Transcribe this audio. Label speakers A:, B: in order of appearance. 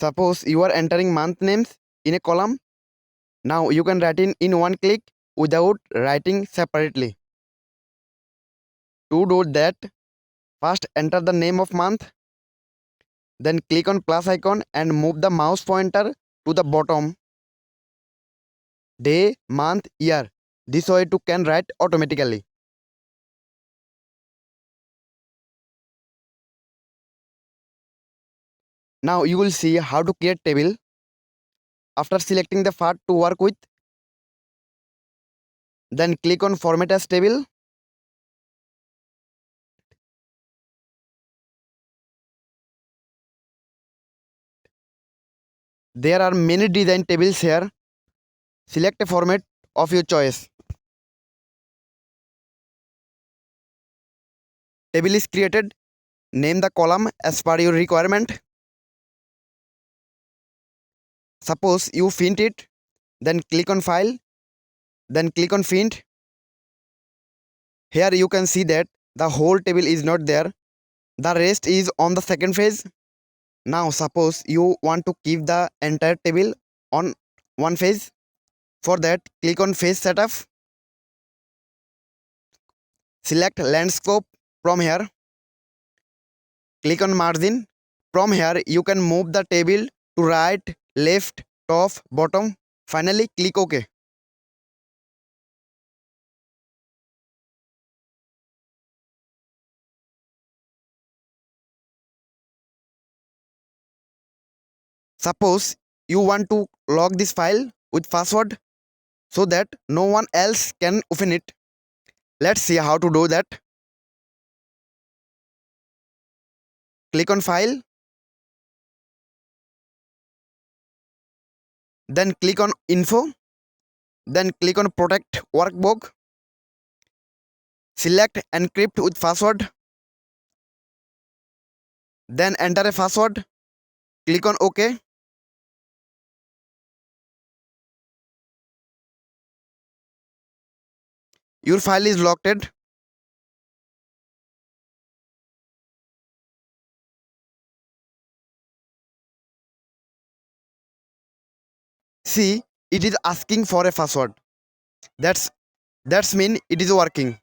A: Suppose you are entering month names in a column. Now you can write in one click without writing separately. To do that, first enter the name of month, then click on plus icon and move the mouse pointer to the bottom. Day, month, year. This way you can write automatically. Now you will see how to create table. After selecting the part to work with, then click on format as table. There are many design tables here. Select a format of your choice. Table is created. Name the column as per your requirement. Suppose you print it, then click on file, then click on print. Here you can see that the whole table is not there. The rest is on the second page. Now suppose you want to keep the entire table on one page. For that, click on page setup. Select landscape from here. Click on margin. From here, you can move the table to right, left, top, bottom. Finally, click OK. Suppose you want to lock this file with password so that no one else can open it. Let's see how to do that. Click on file. Then click on info. Then click on protect workbook. Select encrypt with password. Then enter a password. Click on OK. Your file is locked. See, it is asking for a password. That's mean it is working.